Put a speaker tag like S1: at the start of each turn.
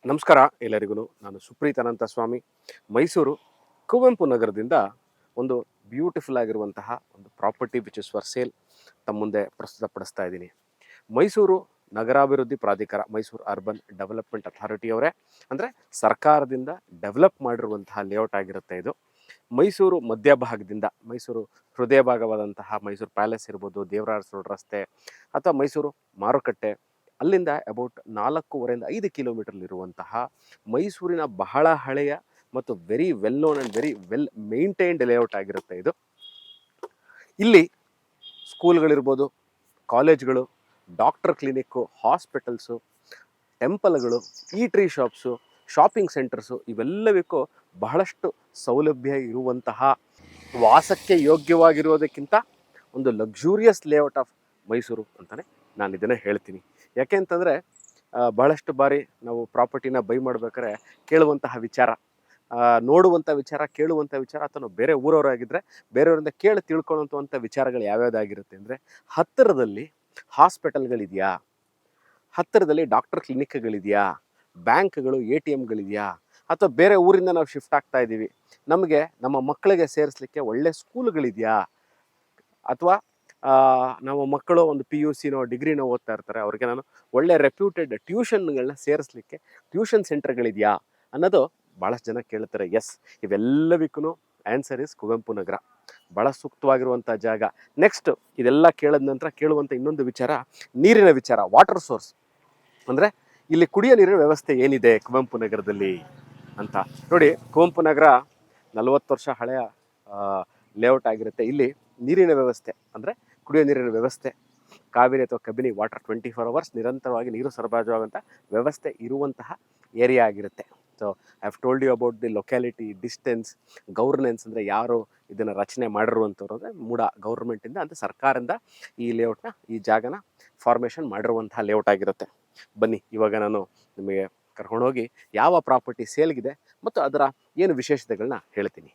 S1: ನಮಸ್ಕಾರ ಎಲ್ಲರಿಗೂ. ನಾನು ಸುಪ್ರೀತ್ ಅನಂತ ಸ್ವಾಮಿ, ಮೈಸೂರು ಕುವೆಂಪು ನಗರದಿಂದ ಒಂದು ಬ್ಯೂಟಿಫುಲ್ ಆಗಿರುವಂತಹ ಒಂದು property which is for sale ತಮ್ಮ ಮುಂದೆ ಪ್ರಸ್ತುತಪಡಿಸ್ತಾ ಇದ್ದೀನಿ. ಮೈಸೂರು ನಗರಾಭಿವೃದ್ಧಿ ಪ್ರಾಧಿಕಾರ, ಮೈಸೂರು ಅರ್ಬನ್ ಡೆವಲಪ್ಮೆಂಟ್ ಅಥಾರಿಟಿ ಅವರೇ ಅಂದರೆ ಸರ್ಕಾರದಿಂದ ಡೆವಲಪ್ ಮಾಡಿರುವಂತಹ ಲೇಔಟ್ ಆಗಿರುತ್ತೆ ಇದು. ಮೈಸೂರು ಮಧ್ಯಭಾಗದಿಂದ, ಮೈಸೂರು ಹೃದಯ ಭಾಗವಾದಂತಹ ಮೈಸೂರು ಪ್ಯಾಲೇಸ್ ಇರ್ಬೋದು, ದೇವರಾಜ ರೋಡ್ ರಸ್ತೆ ಅಥವಾ ಮೈಸೂರು ಮಾರುಕಟ್ಟೆ, ಅಲ್ಲಿಂದ ಅಬೌಟ್ 4.5 ಕಿಲೋಮೀಟರ್ಲಿರುವಂತಹ ಮೈಸೂರಿನ ಬಹಳ ಹಳೆಯ ಮತ್ತು very well known and very well maintained layout ಆಗಿರುತ್ತೆ ಇದು. ಇಲ್ಲಿ ಸ್ಕೂಲ್ಗಳಿರ್ಬೋದು, ಕಾಲೇಜ್ಗಳು, ಡಾಕ್ಟರ್ ಕ್ಲಿನಿಕ್ಕು, ಹಾಸ್ಪಿಟಲ್ಸು, ಟೆಂಪಲ್ಗಳು, ಈಟ್ರಿ ಶಾಪ್ಸು, ಶಾಪಿಂಗ್ ಸೆಂಟರ್ಸು ಇವೆಲ್ಲವಕ್ಕೂ ಬಹಳಷ್ಟು ಸೌಲಭ್ಯ ಇರುವಂತಹ, ವಾಸಕ್ಕೆ ಯೋಗ್ಯವಾಗಿರೋದಕ್ಕಿಂತ ಒಂದು ಲಕ್ಸುರಿಯಸ್ ಲೇಔಟ್ ಆಫ್ ಮೈಸೂರು ಅಂತಲೇ ನಾನು ಇದನ್ನು ಹೇಳ್ತೀನಿ. ಯಾಕೆ ಅಂತಂದರೆ ಬಹಳಷ್ಟು ಬಾರಿ ನಾವು ಪ್ರಾಪರ್ಟಿನ ಬೈ ಮಾಡ್ಬೇಕಾದ್ರೆ ಕೇಳುವಂತಹ ವಿಚಾರ, ನೋಡುವಂಥ ವಿಚಾರ, ಕೇಳುವಂಥ ವಿಚಾರ, ಅಥವಾ ನಾವು ಬೇರೆ ಊರವರಾಗಿದ್ದರೆ ಬೇರೆಯವರಿಂದ ಕೇಳಿ ತಿಳ್ಕೊಳ್ಳುವಂಥ ವಿಚಾರಗಳು ಯಾವ್ಯಾವುದಾಗಿರುತ್ತೆ ಅಂದರೆ, ಹತ್ತಿರದಲ್ಲಿ ಹಾಸ್ಪಿಟಲ್ಗಳಿದೆಯಾ, ಹತ್ತಿರದಲ್ಲಿ ಡಾಕ್ಟರ್ ಕ್ಲಿನಿಕ್ಗಳಿದೆಯಾ, ಬ್ಯಾಂಕ್ಗಳು, ATMಗಳಿದೆಯಾ, ಅಥವಾ ಬೇರೆ ಊರಿಂದ ನಾವು ಶಿಫ್ಟ್ ಆಗ್ತಾ ಇದ್ದೀವಿ, ನಮಗೆ ನಮ್ಮ ಮಕ್ಕಳಿಗೆ ಸೇರಿಸ್ಲಿಕ್ಕೆ ಒಳ್ಳೆ ಸ್ಕೂಲ್ಗಳಿದೆಯಾ, ಅಥವಾ ನಮ್ಮ ಮಕ್ಕಳು ಒಂದು PUCನೋ ಡಿಗ್ರಿನೋ ಓದ್ತಾ ಇರ್ತಾರೆ, ಅವ್ರಿಗೆ ನಾನು ಒಳ್ಳೆ ರೆಪ್ಯೂಟೆಡ್ ಟ್ಯೂಷನ್ಗಳನ್ನ ಸೇರಿಸ್ಲಿಕ್ಕೆ ಟ್ಯೂಷನ್ ಸೆಂಟರ್ಗಳಿದೆಯಾ ಅನ್ನೋದು ಭಾಳಷ್ಟು ಜನ ಕೇಳ್ತಾರೆ. S, ಇವೆಲ್ಲವಕ್ಕೂ answer is Kuvempu Nagar, ಭಾಳ ಸೂಕ್ತವಾಗಿರುವಂಥ ಜಾಗ. ನೆಕ್ಸ್ಟ್ ಇದೆಲ್ಲ ಕೇಳಿದ ನಂತರ ಕೇಳುವಂಥ ಇನ್ನೊಂದು ವಿಚಾರ ನೀರಿನ ವಿಚಾರ, ವಾಟರ್ ಸೋರ್ಸ್. ಅಂದರೆ ಇಲ್ಲಿ ಕುಡಿಯೋ ನೀರಿನ ವ್ಯವಸ್ಥೆ ಏನಿದೆ ಕುವೆಂಪು ನಗರದಲ್ಲಿ ಅಂತ ನೋಡಿ. ಕುವೆಂಪು ನಗರ 40 ವರ್ಷ ಹಳೆಯ ಲೇಔಟ್ ಆಗಿರುತ್ತೆ. ಇಲ್ಲಿ ನೀರಿನ ವ್ಯವಸ್ಥೆ ಅಂದರೆ ಕುಡಿಯೋ ನೀರಿನ ವ್ಯವಸ್ಥೆ, ಕಾವೇರಿ ಅಥವಾ ಕಬಿನಿ ವಾಟರ್ 24 hours ನಿರಂತರವಾಗಿ ನೀರು ಸರಬರಾಜುವಾಗುವಂಥ ವ್ಯವಸ್ಥೆ ಇರುವಂತಹ ಏರಿಯಾ ಆಗಿರುತ್ತೆ. So I have told you about the locality, distance, governance. ಅಂದರೆ ಯಾರು ಇದನ್ನು ರಚನೆ ಮಾಡಿರುವಂಥವ್ರು ಅಂದರೆ ಮೂಡ ಗೌರ್ಮೆಂಟಿಂದ, ಅಂದರೆ ಸರ್ಕಾರದಿಂದ ಈ ಲೇಔಟ್ನ, ಈ ಜಾಗನ ಫಾರ್ಮೇಷನ್ ಮಾಡಿರುವಂತಹ ಲೇಔಟ್ ಆಗಿರುತ್ತೆ. ಬನ್ನಿ, ಇವಾಗ ನಾನು ನಿಮಗೆ ಕರ್ಕೊಂಡೋಗಿ ಯಾವ ಪ್ರಾಪರ್ಟಿ ಸೇಲ್ಗಿದೆ ಮತ್ತು ಅದರ ಏನು ವಿಶೇಷತೆಗಳನ್ನ ಹೇಳ್ತೀನಿ.